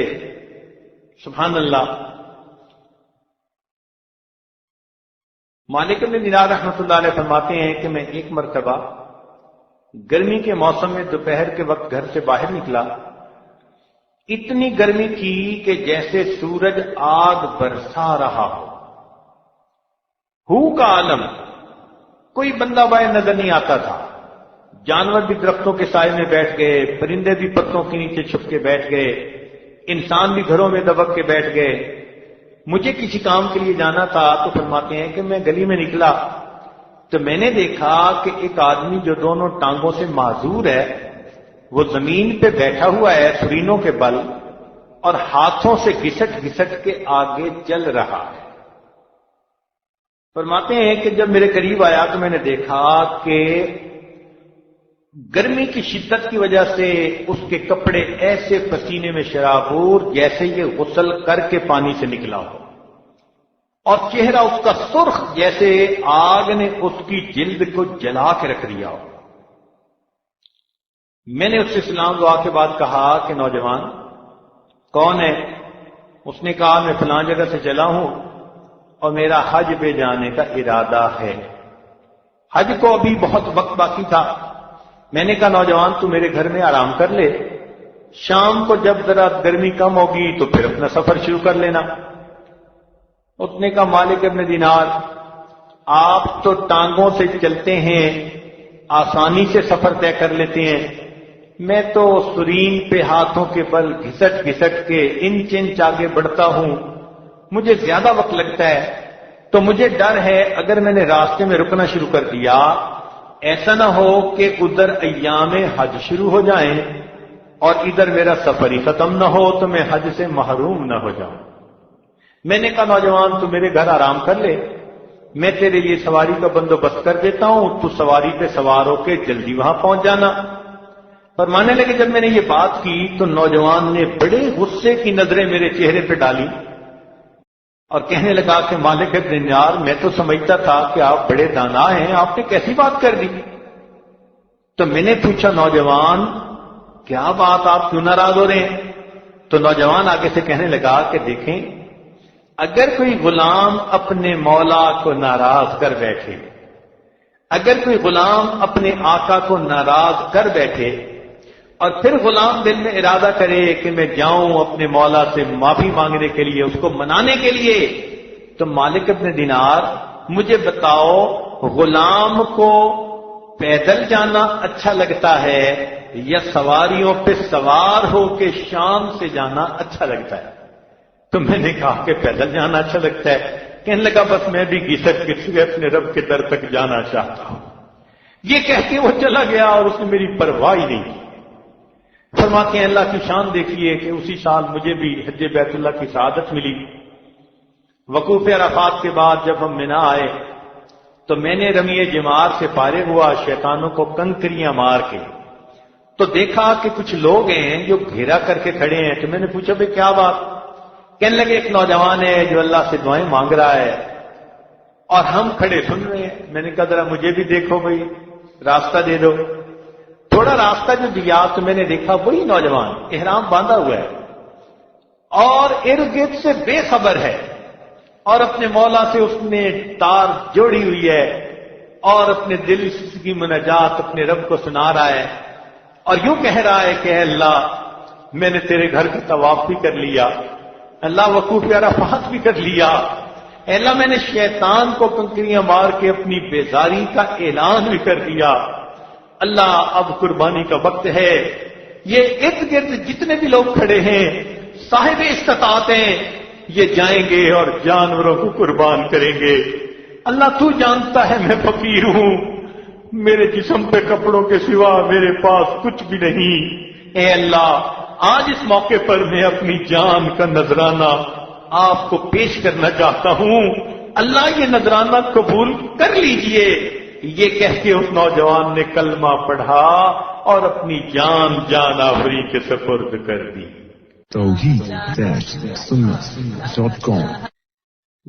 سبحان اللہ۔ مالک بن دینار رحمۃ اللہ علیہ فرماتے ہیں کہ میں ایک مرتبہ گرمی کے موسم میں دوپہر کے وقت گھر سے باہر نکلا، اتنی گرمی تھی کہ جیسے سورج آگ برسا رہا ہو کا عالم، کوئی بندہ باہر نظر نہیں آتا تھا، جانور بھی درختوں کے سائے میں بیٹھ گئے، پرندے بھی پتوں کے نیچے چھپ کے بیٹھ گئے، انسان بھی گھروں میں دبک کے بیٹھ گئے۔ مجھے کسی کام کے لیے جانا تھا تو فرماتے ہیں کہ میں گلی میں نکلا تو میں نے دیکھا کہ ایک آدمی جو دونوں ٹانگوں سے معذور ہے، وہ زمین پہ بیٹھا ہوا ہے سرینوں کے بل، اور ہاتھوں سے گھسٹ گھسٹ کے آگے چل رہا ہے۔ فرماتے ہیں کہ جب میرے قریب آیا تو میں نے دیکھا کہ گرمی کی شدت کی وجہ سے اس کے کپڑے ایسے پسینے میں شرابور جیسے یہ غسل کر کے پانی سے نکلا ہو، اور چہرہ اس کا سرخ جیسے آگ نے اس کی جلد کو جلا کے رکھ دیا ہو۔ میں نے اس سے سلام دعا کے بعد کہا کہ نوجوان کون ہے؟ اس نے کہا میں فلاں جگہ سے چلا ہوں اور میرا حج پہ جانے کا ارادہ ہے۔ حج کو ابھی بہت وقت باقی تھا۔ میں نے کہا نوجوان تو میرے گھر میں آرام کر لے، شام کو جب ذرا گرمی کم ہوگی تو پھر اپنا سفر شروع کر لینا۔ اس نے کہا مالک ابن دینار، آپ تو ٹانگوں سے چلتے ہیں، آسانی سے سفر طے کر لیتے ہیں، میں تو سرین پہ ہاتھوں کے بل گھسٹ گھسٹ کے انچ انچ آگے بڑھتا ہوں، مجھے زیادہ وقت لگتا ہے، تو مجھے ڈر ہے اگر میں نے راستے میں رکنا شروع کر دیا، ایسا نہ ہو کہ ادھر ایام حج شروع ہو جائیں اور ادھر میرا سفر ہی ختم نہ ہو تو میں حج سے محروم نہ ہو جاؤں۔ میں نے کہا نوجوان تو میرے گھر آرام کر لے، میں تیرے لیے سواری کا بندوبست کر دیتا ہوں، تو سواری پہ سوار ہو کے جلدی وہاں پہنچ جانا۔ فرمانے لگے جب میں نے یہ بات کی تو نوجوان نے بڑے غصے کی نظریں میرے چہرے پہ ڈالی اور کہنے لگا کہ مالک ابن دینار میں تو سمجھتا تھا کہ آپ بڑے دانا ہیں، آپ نے کیسی بات کر دی؟ تو میں نے پوچھا نوجوان کیا بات، آپ کیوں ناراض ہو رہے ہیں؟ تو نوجوان آگے سے کہنے لگا کہ دیکھیں، اگر کوئی غلام اپنے مولا کو ناراض کر بیٹھے، اگر کوئی غلام اپنے آقا کو ناراض کر بیٹھے اور پھر غلام دل میں ارادہ کرے کہ میں جاؤں اپنے مولا سے معافی مانگنے کے لیے، اس کو منانے کے لیے، تو مالک ابن دینار مجھے بتاؤ، غلام کو پیدل جانا اچھا لگتا ہے یا سواریوں پہ سوار ہو کے شام سے جانا اچھا لگتا ہے؟ تو میں نے کہا کہ پیدل جانا اچھا لگتا ہے۔ کہنے لگا بس میں بھی گھسٹ کے اپنے رب کے در تک جانا چاہتا ہوں۔ یہ کہہ کے وہ چلا گیا اور اس نے میری پرواہ ہی نہیں کی۔ فرماتے ہیں اللہ کی شان دیکھیے کہ اسی سال مجھے بھی حج بیت اللہ کی سعادت ملی۔ وقوف عرفات کے بعد جب ہم منا آئے تو میں نے رمی جمار سے فارغ ہوا، شیطانوں کو کنکریاں مار کے، تو دیکھا کہ کچھ لوگ ہیں جو گھیرا کر کے کھڑے ہیں۔ تو میں نے پوچھا بھئی کیا بات؟ کہنے لگے ایک نوجوان ہے جو اللہ سے دعائیں مانگ رہا ہے اور ہم کھڑے سن رہے ہیں۔ میں نے کہا ذرا مجھے بھی دیکھو بھئی، راستہ دے دو۔ تھوڑا راستہ جو دیا تو میں نے دیکھا وہی نوجوان احرام باندھا ہوا ہے اور ارد گرد سے بے خبر ہے، اور اپنے مولا سے اس نے تار جوڑی ہوئی ہے اور اپنے دل کی مناجات اپنے رب کو سنا رہا ہے، اور یوں کہہ رہا ہے کہ اے اللہ میں نے تیرے گھر کا طواف بھی کر لیا، اللہ وقوف عرفات بھی کر لیا، اے اللہ میں نے شیطان کو کنکریاں مار کے اپنی بیزاری کا اعلان بھی کر دیا، اللہ اب قربانی کا وقت ہے۔ یہ ارد گرد جتنے بھی لوگ کھڑے ہیں صاحب استطاعت ہیں، یہ جائیں گے اور جانوروں کو قربان کریں گے۔ اللہ تو جانتا ہے میں فقیر ہوں، میرے جسم پہ کپڑوں کے سوا میرے پاس کچھ بھی نہیں، اے اللہ آج اس موقع پر میں اپنی جان کا نذرانہ آپ کو پیش کرنا چاہتا ہوں، اللہ یہ نذرانہ قبول کر لیجئے۔ یہ کہہ کے اس نوجوان نے کلمہ پڑھا اور اپنی جان آوری کے سپرد کر دی۔ توحید-سنت.com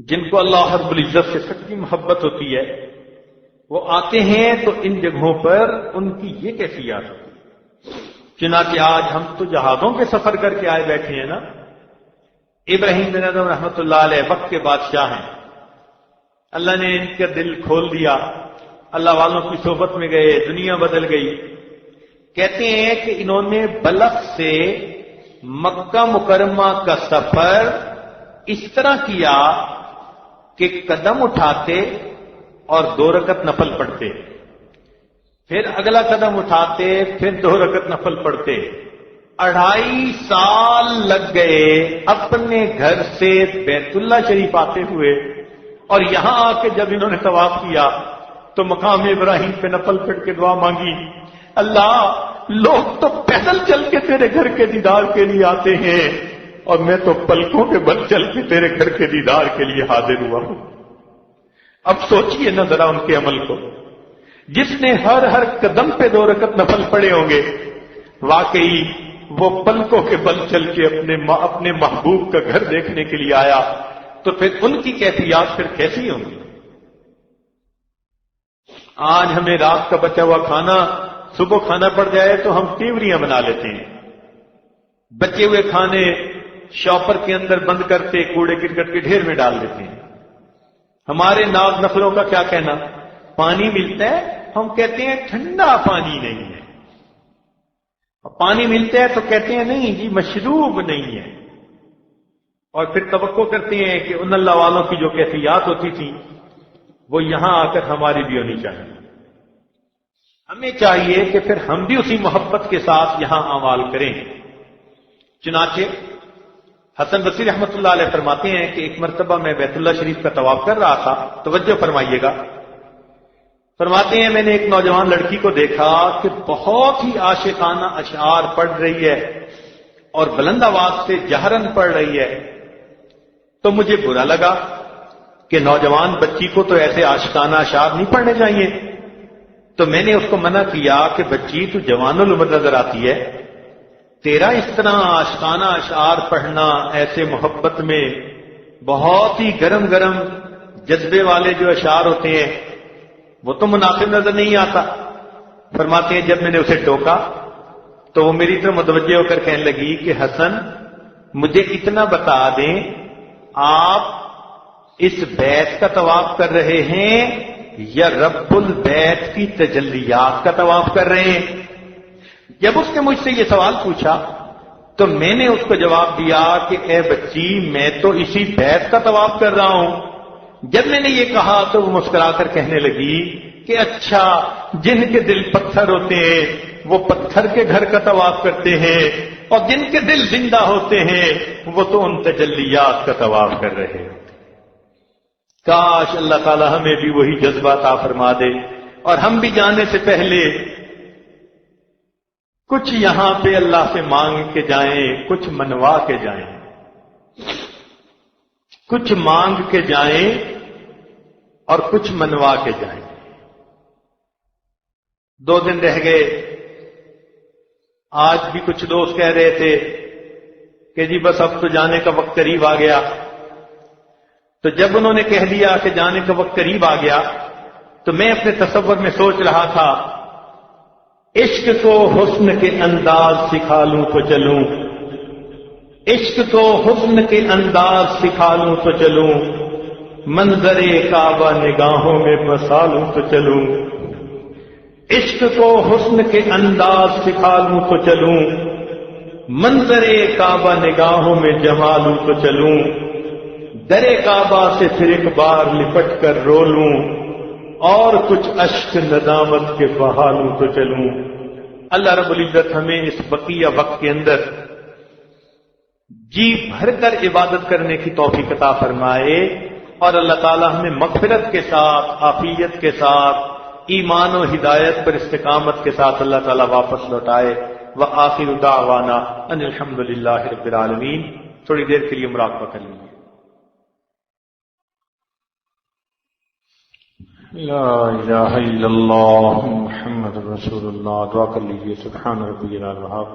جن کو اللہ رب العزت سے سچی محبت ہوتی ہے وہ آتے ہیں تو ان جگہوں پر ان کی یہ کیفیات ہوتی ہے۔ چنانچہ آج ہم تو جہازوں کے سفر کر کے آئے بیٹھے ہیں نا۔ ابراہیم بن ادم رحمۃ اللہ علیہ وقت کے بادشاہ ہیں، اللہ نے ان کا دل کھول دیا، اللہ والوں کی صحبت میں گئے، دنیا بدل گئی۔ کہتے ہیں کہ انہوں نے بلخ سے مکہ مکرمہ کا سفر اس طرح کیا کہ قدم اٹھاتے اور 2 رکعت نفل پڑھتے، پھر اگلا قدم اٹھاتے پھر 2 رکعت نفل پڑھتے۔ 2.5 سال لگ گئے اپنے گھر سے بیت اللہ شریف آتے ہوئے، اور یہاں آ کے جب انہوں نے طواف کیا تو مقام ابراہیم پہ نفل پڑھ کے دعا مانگی، اللہ لوگ تو پیدل چل کے تیرے گھر کے دیدار کے لیے آتے ہیں اور میں تو پلکوں کے بل چل کے تیرے گھر کے دیدار کے لیے حاضر ہوا ہوں۔ اب سوچئے نہ ذرا ان کے عمل کو، جس نے ہر قدم پہ 2 رکعت نفل پڑے ہوں گے، واقعی وہ پلکوں کے بل چل کے اپنے محبوب کا گھر دیکھنے کے لیے آیا، تو پھر ان کی کیفیات پھر کیسی ہوں گی؟ آج ہمیں رات کا بچا ہوا کھانا صبح کھانا پڑ جائے تو ہم تیوریاں بنا لیتے ہیں، بچے ہوئے کھانے شاپر کے اندر بند کرتے کوڑے کرکٹ کے ڈھیر میں ڈال دیتے ہیں۔ ہمارے ناز نخلوں کا کیا کہنا، پانی ملتا ہے ہم کہتے ہیں ٹھنڈا پانی نہیں ہے، پانی ملتا ہے تو کہتے ہیں نہیں جی مشروب نہیں ہے، اور پھر توقع کرتے ہیں کہ ان اللہ والوں کی جو کیفیات ہوتی تھی وہ یہاں آ کر ہماری بھی ہونی چاہیے۔ ہمیں چاہیے کہ پھر ہم بھی اسی محبت کے ساتھ یہاں اعمال کریں۔ چنانچہ حسن بصری رحمۃ اللہ علیہ فرماتے ہیں کہ ایک مرتبہ میں بیت اللہ شریف کا طواف کر رہا تھا، توجہ فرمائیے گا، فرماتے ہیں میں نے ایک نوجوان لڑکی کو دیکھا کہ بہت ہی عاشقانہ اشعار پڑھ رہی ہے اور بلند آواز سے جہرن پڑھ رہی ہے، تو مجھے برا لگا کہ نوجوان بچی کو تو ایسے عاشقانہ اشعار نہیں پڑھنے چاہیے، تو میں نے اس کو منع کیا کہ بچی تو جوان العمر نظر آتی ہے، تیرا اس طرح عاشقانہ اشعار پڑھنا ایسے محبت میں بہت ہی گرم گرم جذبے والے جو اشعار ہوتے ہیں وہ تو مناسب نظر نہیں آتا۔ فرماتے ہیں جب میں نے اسے ٹوکا تو وہ میری طرف متوجہ ہو کر کہنے لگی کہ حسن مجھے اتنا بتا دیں، آپ اس بیت کا طواف کر رہے ہیں یا رب البیت کی تجلیات کا طواف کر رہے ہیں؟ جب اس نے مجھ سے یہ سوال پوچھا تو میں نے اس کو جواب دیا کہ اے بچی، میں تو اسی بیت کا طواف کر رہا ہوں۔ جب میں نے یہ کہا تو وہ مسکرا کر کہنے لگی کہ اچھا، جن کے دل پتھر ہوتے ہیں وہ پتھر کے گھر کا طواف کرتے ہیں، اور جن کے دل زندہ ہوتے ہیں وہ تو ان تجلیات کا طواف کر رہے ہیں۔ کاش اللہ تعالی ہمیں بھی وہی جذبہ عطا فرما دے، اور ہم بھی جانے سے پہلے کچھ یہاں پہ اللہ سے مانگ کے جائیں، کچھ منوا کے جائیں، کچھ مانگ کے جائیں اور کچھ منوا کے جائیں۔ 2 دن رہ گئے، آج بھی کچھ دوست کہہ رہے تھے کہ جی بس اب تو جانے کا وقت قریب آ گیا۔ تو جب انہوں نے کہہ دیا کہ جانے کا وقت قریب آ گیا تو میں اپنے تصور میں سوچ رہا تھا، عشق کو حسن کے انداز سکھا لوں تو چلوں، عشق کو حسن کے انداز سکھا لوں تو چلوں، منظر کعبہ نگاہوں میں بسا لوں تو چلوں، عشق کو حسن کے انداز سکھا لوں تو چلوں، منظر کعبہ نگاہوں میں جما لوں تو چلوں، در کعبہ سے پھر ایک بار لپٹ کر رو لوں، اور کچھ اشک ندامت کے بہا لوں تو چلوں۔ اللہ رب العزت ہمیں اس بقیہ وقت کے اندر جی بھر کر عبادت کرنے کی توفیق عطا فرمائے، اور اللہ تعالی ہمیں مغفرت کے ساتھ، عافیت کے ساتھ، ایمان و ہدایت پر استقامت کے ساتھ اللہ تعالی واپس لوٹائے۔ وآخر دعوانا ان الحمد للہ رب العالمین۔ تھوڑی دیر کے لیے مراقبہ کر لیجیے۔ لا الہ الا اللہ محمد رسول اللہ۔ دعا کر لیجیے۔ سبحان ربی العظیم،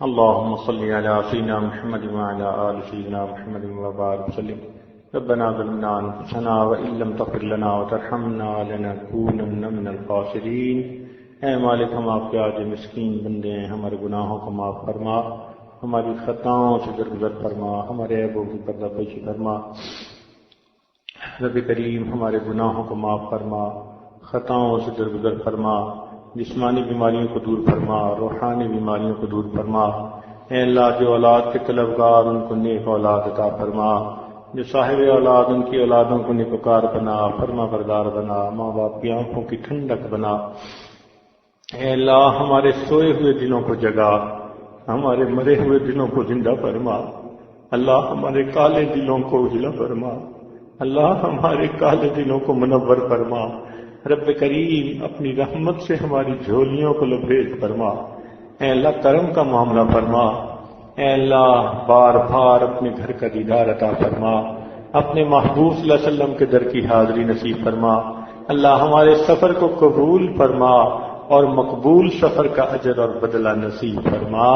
اللہم صلی علی سیدنا محمد وعلی آل سیدنا محمد وبارک وسلم۔ ربنا ظلمنا انفسنا وان لم تغفر لنا وترحمنا لنکونن من الخاسرین۔ اے مالک، ہم آپ کے آج مسکین بندے ہیں، ہمارے گناہوں کو معاف فرما، ہماری خطاؤں سے درگزر فرما، ہمارے عیبوں کی پردہ پوشی فرما۔ رب کریم ہمارے گناہوں کو معاف فرما، خطاؤں سے درگزر فرما، جسمانی بیماریوں کو دور فرما، روحانی بیماریوں کو دور فرما۔ اے اللہ، جو اولاد کے طلبگار ان کو نیک اولاد عطا فرما، جو صاحب اولاد ان کی اولادوں کو نیکوکار بنا، فرما بردار بنا، ماں باپ کی آنکھوں کی ٹھنڈک بنا۔ اے اللہ، ہمارے سوئے ہوئے دلوں کو جگا، ہمارے مرے ہوئے دلوں کو زندہ فرما۔ اللہ، ہمارے کالے دلوں کو اجلا فرما۔ اللہ، ہمارے کالے دلوں کو منور فرما۔ رب کریم، اپنی رحمت سے ہماری جھولیوں کو لبریز فرما۔ اے اللہ، کرم کا معاملہ فرما۔ اے اللہ، بار بار اپنے گھر کا دیدار عطا فرما، اپنے محبوب صلی اللہ علیہ وسلم کے در کی حاضری نصیب فرما۔ اللہ، ہمارے سفر کو قبول فرما اور مقبول سفر کا اجر اور بدلہ نصیب فرما۔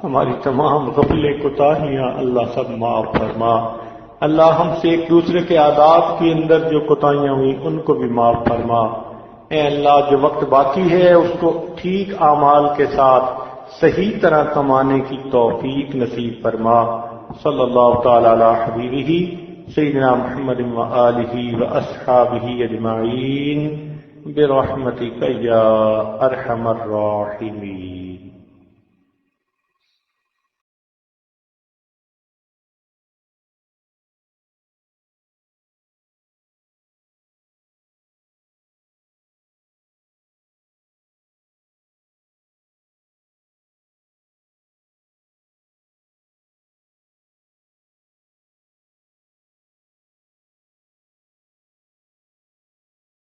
ہماری تمام غفلیں کوتاہیاں اللہ سب معاف فرما۔ اللہ، ہم سے ایک دوسرے کے آداب کے اندر جو کوتاہیاں ہوئی ان کو بھی معاف فرما۔ اے اللہ، جو وقت باقی ہے اس کو ٹھیک اعمال کے ساتھ صحیح طرح کمانے کی توفیق نصیب فرما۔ صلی اللہ تعالی علی حبیبہ سیدنا محمد وآلہ واصحابہ اجمعین برحمتک یا ارحم الراحمین۔